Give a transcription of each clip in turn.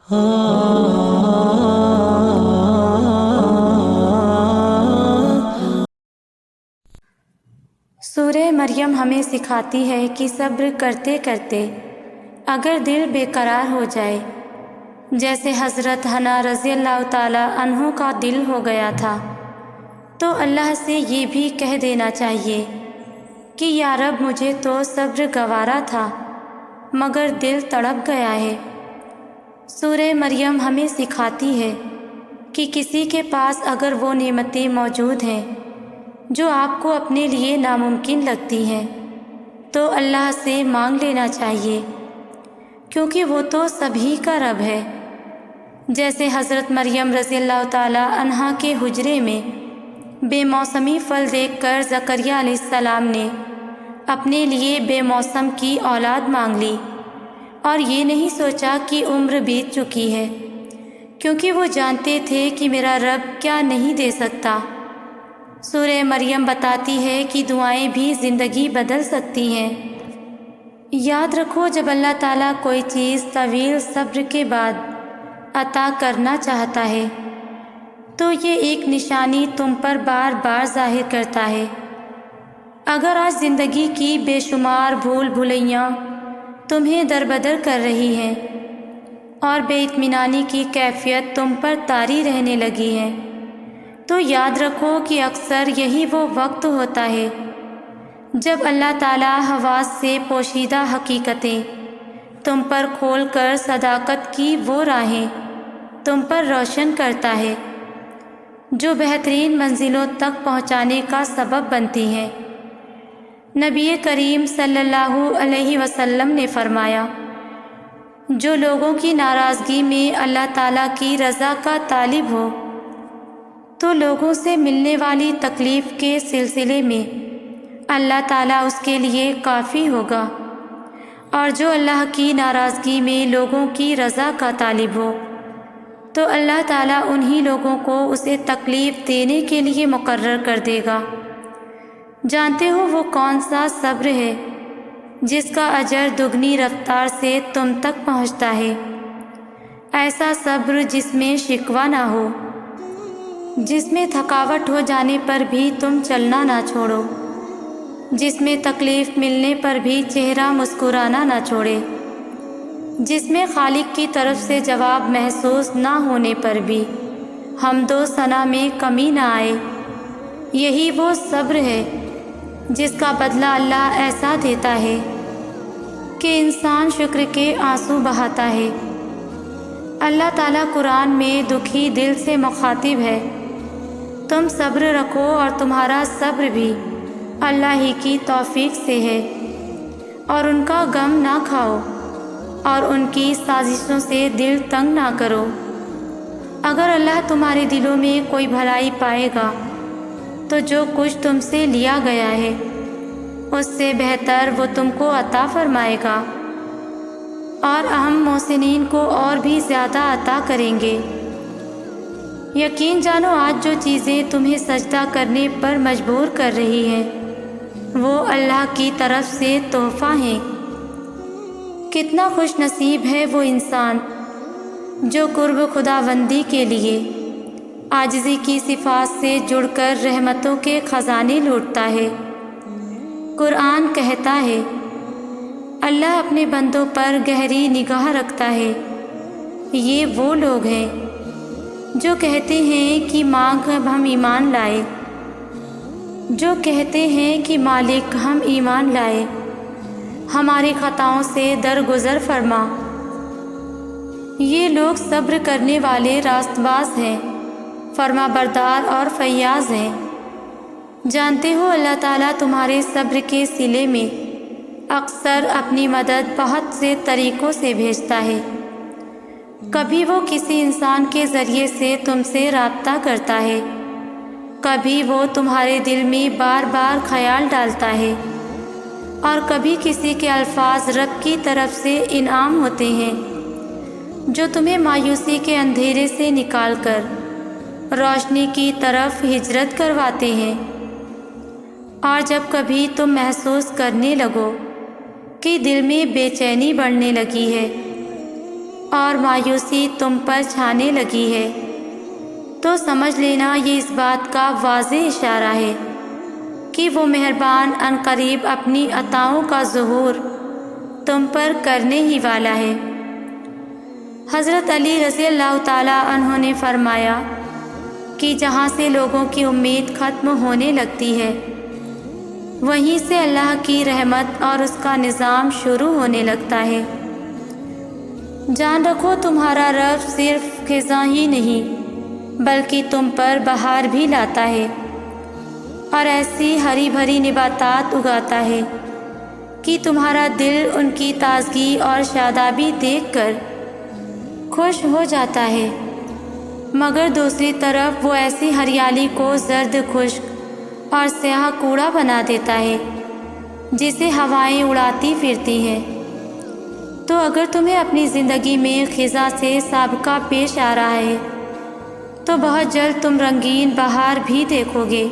سورہ مریم ہمیں سکھاتی ہے کہ صبر کرتے کرتے اگر دل بے قرار ہو جائے، جیسے حضرت حنا رضی اللہ تعالیٰ عنہ کا دل ہو گیا تھا، تو اللہ سے یہ بھی کہہ دینا چاہیے کہ یا رب مجھے تو صبر گوارا تھا مگر دل تڑپ گیا ہے۔ سورہ مریم ہمیں سکھاتی ہے کہ کسی کے پاس اگر وہ نعمتیں موجود ہیں جو آپ کو اپنے لیے ناممکن لگتی ہیں تو اللہ سے مانگ لینا چاہیے، کیونکہ وہ تو سبھی کا رب ہے۔ جیسے حضرت مریم رضی اللہ تعالیٰ عنہا کے حجرے میں بے موسمی پھل دیکھ کر زکریا علیہ السلام نے اپنے لیے بے موسم کی اولاد مانگ لی اور یہ نہیں سوچا کہ عمر بیت چکی ہے، کیونکہ وہ جانتے تھے کہ میرا رب کیا نہیں دے سکتا۔ سورہ مریم بتاتی ہے کہ دعائیں بھی زندگی بدل سکتی ہیں۔ یاد رکھو، جب اللہ تعالیٰ کوئی چیز طویل صبر کے بعد عطا کرنا چاہتا ہے تو یہ ایک نشانی تم پر بار بار ظاہر کرتا ہے۔ اگر آج زندگی کی بے شمار بھول بھلیاں تمہیں دربدر کر رہی ہیں اور بے اطمینانی کی کیفیت تم پر طاری رہنے لگی ہے، تو یاد رکھو کہ اکثر یہی وہ وقت ہوتا ہے جب اللہ تعالیٰ حواس سے پوشیدہ حقیقتیں تم پر کھول کر صداقت کی وہ راہیں تم پر روشن کرتا ہے جو بہترین منزلوں تک پہنچانے کا سبب بنتی ہیں۔ نبی کریم صلی اللہ علیہ وسلم نے فرمایا، جو لوگوں کی ناراضگی میں اللہ تعالیٰ کی رضا کا طالب ہو تو لوگوں سے ملنے والی تکلیف کے سلسلے میں اللہ تعالیٰ اس کے لیے کافی ہوگا، اور جو اللہ کی ناراضگی میں لوگوں کی رضا کا طالب ہو تو اللہ تعالیٰ انہی لوگوں کو اسے تکلیف دینے کے لیے مقرر کر دے گا۔ جانتے ہو وہ کون سا صبر ہے جس کا اجر دگنی رفتار سے تم تک پہنچتا ہے؟ ایسا صبر جس میں شکوہ نہ ہو، جس میں تھکاوٹ ہو جانے پر بھی تم چلنا نہ چھوڑو، جس میں تکلیف ملنے پر بھی چہرہ مسکرانا نہ چھوڑے، جس میں خالق کی طرف سے جواب محسوس نہ ہونے پر بھی حمد و ثنا میں کمی نہ آئے۔ یہی وہ صبر ہے جس کا بدلہ اللہ ایسا دیتا ہے کہ انسان شکر کے آنسو بہاتا ہے۔ اللہ تعالیٰ قرآن میں دکھی دل سے مخاطب ہے، تم صبر رکھو اور تمہارا صبر بھی اللہ ہی کی توفیق سے ہے، اور ان کا غم نہ کھاؤ اور ان کی سازشوں سے دل تنگ نہ کرو۔ اگر اللہ تمہارے دلوں میں کوئی بھلائی پائے گا تو جو کچھ تم سے لیا گیا ہے اس سے بہتر وہ تم کو عطا فرمائے گا، اور ہم محسنین کو اور بھی زیادہ عطا کریں گے۔ یقین جانو، آج جو چیزیں تمہیں سجدہ کرنے پر مجبور کر رہی ہیں وہ اللہ کی طرف سے تحفہ ہیں۔ کتنا خوش نصیب ہے وہ انسان جو قرب خداوندی کے لیے عاجزی کی صفات سے جڑ کر رحمتوں کے خزانے لوٹتا ہے۔ قرآن کہتا ہے، اللہ اپنے بندوں پر گہری نگاہ رکھتا ہے۔ یہ وہ لوگ ہیں جو کہتے ہیں کہ مانگ ہم ایمان لائے، جو کہتے ہیں کہ مالک ہم ایمان لائے، ہماری خطاؤں سے درگزر فرما۔ یہ لوگ صبر کرنے والے راست باز ہیں، فرما بردار اور فیاض ہیں۔ جانتے ہو اللہ تعالیٰ تمہارے صبر کے صلے میں اکثر اپنی مدد بہت سے طریقوں سے بھیجتا ہے۔ کبھی وہ کسی انسان کے ذریعے سے تم سے رابطہ کرتا ہے، کبھی وہ تمہارے دل میں بار بار خیال ڈالتا ہے، اور کبھی کسی کے الفاظ رب کی طرف سے انعام ہوتے ہیں جو تمہیں مایوسی کے اندھیرے سے نکال کر روشنی کی طرف ہجرت کرواتے ہیں۔ اور جب کبھی تم محسوس کرنے لگو کہ دل میں بے چینی بڑھنے لگی ہے اور مایوسی تم پر چھانے لگی ہے، تو سمجھ لینا یہ اس بات کا واضح اشارہ ہے کہ وہ مہربان عنقریب اپنی عطاؤں کا ظہور تم پر کرنے ہی والا ہے۔ حضرت علی رضی اللہ تعالیٰ عنہ نے فرمایا کہ جہاں سے لوگوں کی امید ختم ہونے لگتی ہے، وہیں سے اللہ کی رحمت اور اس کا نظام شروع ہونے لگتا ہے۔ جان رکھو تمہارا رب صرف خزاں ہی نہیں بلکہ تم پر بہار بھی لاتا ہے اور ایسی ہری بھری نباتات اگاتا ہے کہ تمہارا دل ان کی تازگی اور شادابی دیکھ کر خوش ہو جاتا ہے، مگر دوسری طرف وہ ایسی ہریالی کو زرد خشک اور سیاہ کوڑا بنا دیتا ہے جسے ہوائیں اڑاتی پھرتی ہیں۔ تو اگر تمہیں اپنی زندگی میں خزاں سے سابقہ پیش آ رہا ہے تو بہت جلد تم رنگین بہار بھی دیکھو گے۔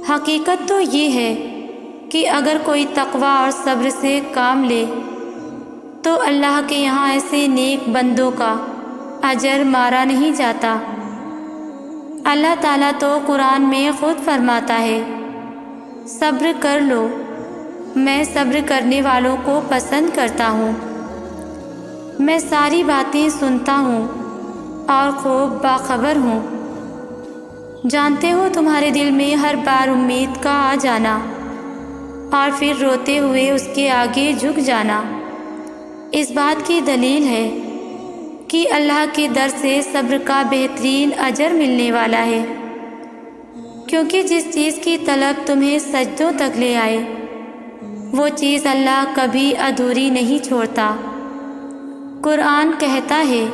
حقیقت تو یہ ہے کہ اگر کوئی تقوی اور صبر سے کام لے تو اللہ کے یہاں ایسے نیک بندوں کا اجر مارا نہیں جاتا۔ اللہ تعالیٰ تو قرآن میں خود فرماتا ہے، صبر کر لو، میں صبر کرنے والوں کو پسند کرتا ہوں، میں ساری باتیں سنتا ہوں اور خوب باخبر ہوں۔ جانتے ہو تمہارے دل میں ہر بار امید کا آ جانا اور پھر روتے ہوئے اس کے آگے جھک جانا اس بات کی دلیل ہے کہ اللہ کے در سے صبر کا بہترین اجر ملنے والا ہے، کیونکہ جس چیز کی طلب تمہیں سجدوں تک لے آئے وہ چیز اللہ کبھی ادھوری نہیں چھوڑتا۔ قرآن کہتا ہے،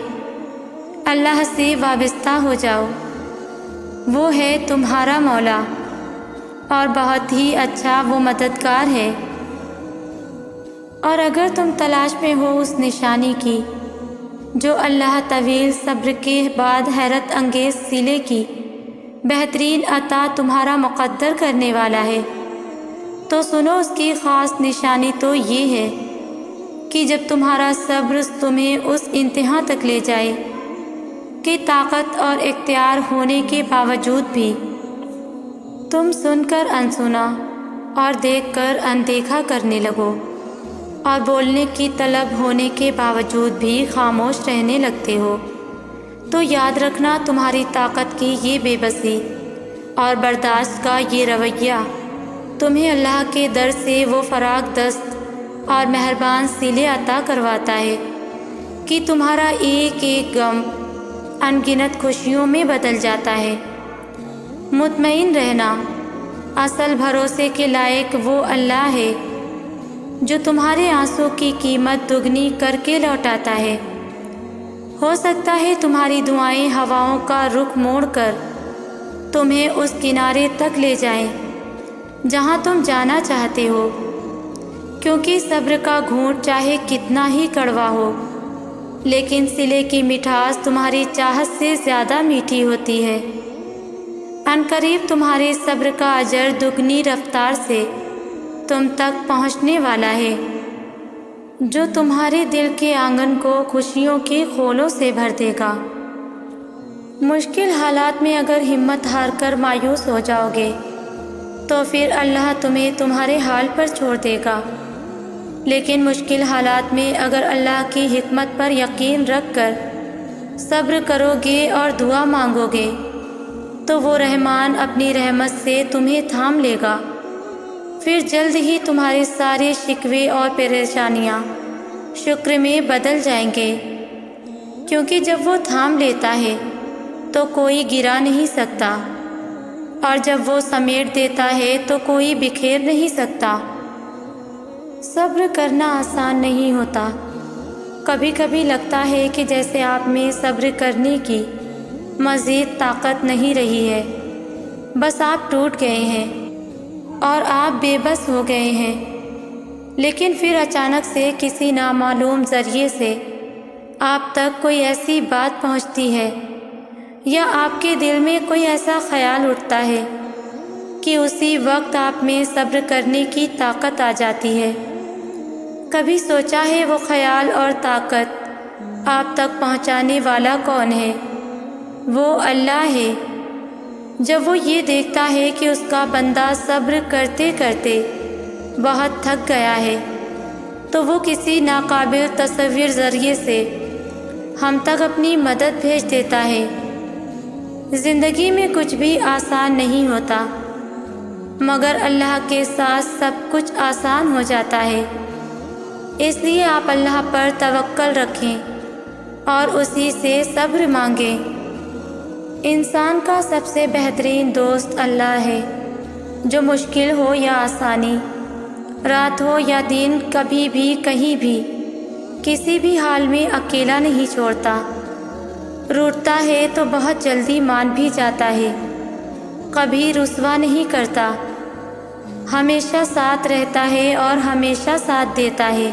اللہ سے وابستہ ہو جاؤ، وہ ہے تمہارا مولا اور بہت ہی اچھا وہ مددگار ہے۔ اور اگر تم تلاش میں ہو اس نشانی کی جو اللہ طویل صبر کے بعد حیرت انگیز صلے کی بہترین عطا تمہارا مقدر کرنے والا ہے، تو سنو اس کی خاص نشانی تو یہ ہے کہ جب تمہارا صبر تمہیں اس انتہا تک لے جائے کہ طاقت اور اختیار ہونے کے باوجود بھی تم سن کر انسنا اور دیکھ کر اندیکھا کرنے لگو اور بولنے کی طلب ہونے کے باوجود بھی خاموش رہنے لگتے ہو، تو یاد رکھنا تمہاری طاقت کی یہ بے بسی اور برداشت کا یہ رویہ تمہیں اللہ کے در سے وہ فراغ دست اور مہربان صلے عطا کرواتا ہے کہ تمہارا ایک ایک غم ان گنت خوشیوں میں بدل جاتا ہے۔ مطمئن رہنا، اصل بھروسے کے لائق وہ اللہ ہے جو تمہارے آنسوں کی قیمت دگنی کر کے لوٹاتا ہے۔ ہو سکتا ہے تمہاری دعائیں ہواؤں کا رخ موڑ کر تمہیں اس کنارے تک لے جائیں جہاں تم جانا چاہتے ہو، کیونکہ صبر کا گھونٹ چاہے کتنا ہی کڑوا ہو لیکن صلے کی مٹھاس تمہاری چاہت سے زیادہ میٹھی ہوتی ہے۔ عنقریب تمہارے صبر کا اجر دگنی رفتار سے تم تک پہنچنے والا ہے، جو تمہارے دل کے آنگن کو خوشیوں کے خولوں سے بھر دے گا۔ مشکل حالات میں اگر ہمت ہار کر مایوس ہو جاؤ گے تو پھر اللہ تمہیں تمہارے حال پر چھوڑ دے گا، لیکن مشکل حالات میں اگر اللہ کی حکمت پر یقین رکھ کر صبر کرو گے اور دعا مانگو گے تو وہ رحمان اپنی رحمت سے تمہیں تھام لے گا، پھر جلد ہی تمہارے سارے شکوے اور پریشانیاں شکر میں بدل جائیں گے، کیونکہ جب وہ تھام لیتا ہے تو کوئی گرا نہیں سکتا اور جب وہ سمیٹ دیتا ہے تو کوئی بکھیر نہیں سکتا۔ صبر کرنا آسان نہیں ہوتا، کبھی کبھی لگتا ہے کہ جیسے آپ میں صبر کرنے کی مزید طاقت نہیں رہی ہے، بس آپ ٹوٹ گئے ہیں اور آپ بے بس ہو گئے ہیں، لیکن پھر اچانک سے کسی نامعلوم ذریعے سے آپ تک کوئی ایسی بات پہنچتی ہے یا آپ کے دل میں کوئی ایسا خیال اٹھتا ہے کہ اسی وقت آپ میں صبر کرنے کی طاقت آ جاتی ہے۔ کبھی سوچا ہے وہ خیال اور طاقت آپ تک پہنچانے والا کون ہے؟ وہ اللہ ہے۔ جب وہ یہ دیکھتا ہے کہ اس کا بندہ صبر کرتے کرتے بہت تھک گیا ہے تو وہ کسی ناقابل تصور ذریعے سے ہم تک اپنی مدد بھیج دیتا ہے۔ زندگی میں کچھ بھی آسان نہیں ہوتا، مگر اللہ کے ساتھ سب کچھ آسان ہو جاتا ہے۔ اس لیے آپ اللہ پر توکل رکھیں اور اسی سے صبر مانگیں۔ انسان کا سب سے بہترین دوست اللہ ہے، جو مشکل ہو یا آسانی، رات ہو یا دن، کبھی بھی کہیں بھی کسی بھی حال میں اکیلا نہیں چھوڑتا۔ روٹتا ہے تو بہت جلدی مان بھی جاتا ہے، کبھی رسوا نہیں کرتا، ہمیشہ ساتھ رہتا ہے اور ہمیشہ ساتھ دیتا ہے۔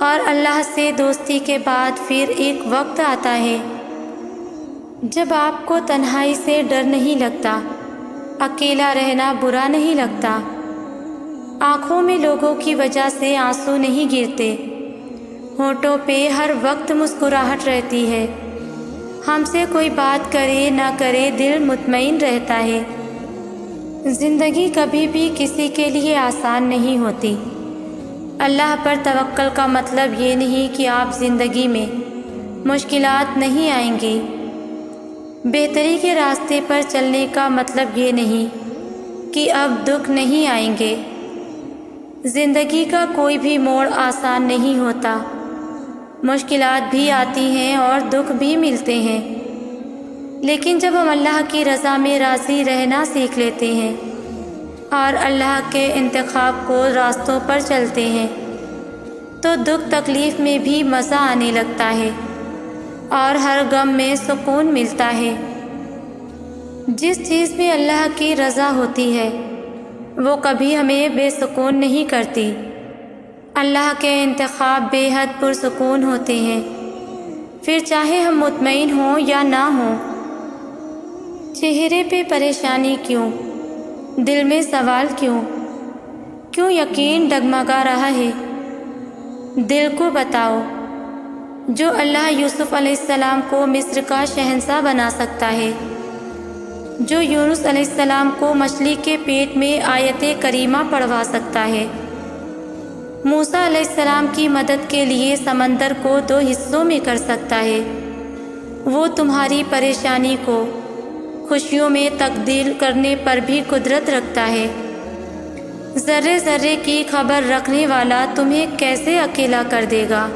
اور اللہ سے دوستی کے بعد پھر ایک وقت آتا ہے جب آپ کو تنہائی سے ڈر نہیں لگتا، اکیلا رہنا برا نہیں لگتا، آنکھوں میں لوگوں کی وجہ سے آنسو نہیں گرتے، ہونٹوں پہ ہر وقت مسکراہٹ رہتی ہے، ہم سے کوئی بات کرے نہ کرے دل مطمئن رہتا ہے۔ زندگی کبھی بھی کسی کے لیے آسان نہیں ہوتی۔ اللہ پر توکل کا مطلب یہ نہیں کہ آپ زندگی میں مشکلات نہیں آئیں گی۔ بہتری کے راستے پر چلنے کا مطلب یہ نہیں کہ اب دکھ نہیں آئیں گے۔ زندگی کا کوئی بھی موڑ آسان نہیں ہوتا، مشکلات بھی آتی ہیں اور دکھ بھی ملتے ہیں، لیکن جب ہم اللہ کی رضا میں راضی رہنا سیکھ لیتے ہیں اور اللہ کے انتخاب کو راستوں پر چلتے ہیں تو دکھ تکلیف میں بھی مزہ آنے لگتا ہے اور ہر غم میں سکون ملتا ہے۔ جس چیز میں اللہ کی رضا ہوتی ہے وہ کبھی ہمیں بے سکون نہیں کرتی۔ اللہ کے انتخاب بے حد پرسکون ہوتے ہیں، پھر چاہے ہم مطمئن ہوں یا نہ ہوں۔ چہرے پہ پریشانی کیوں؟ دل میں سوال کیوں یقین ڈگمگا رہا ہے؟ دل کو بتاؤ۔ جو اللہ یوسف علیہ السلام کو مصر کا شہنشاہ بنا سکتا ہے، جو یونس علیہ السلام کو مچھلی کے پیٹ میں آیت کریمہ پڑھوا سکتا ہے، موسیٰ علیہ السلام کی مدد کے لیے سمندر کو 2 حصوں میں کر سکتا ہے، وہ تمہاری پریشانی کو خوشیوں میں تبدیل کرنے پر بھی قدرت رکھتا ہے۔ ذرے ذرے کی خبر رکھنے والا تمہیں کیسے اکیلا کر دے گا؟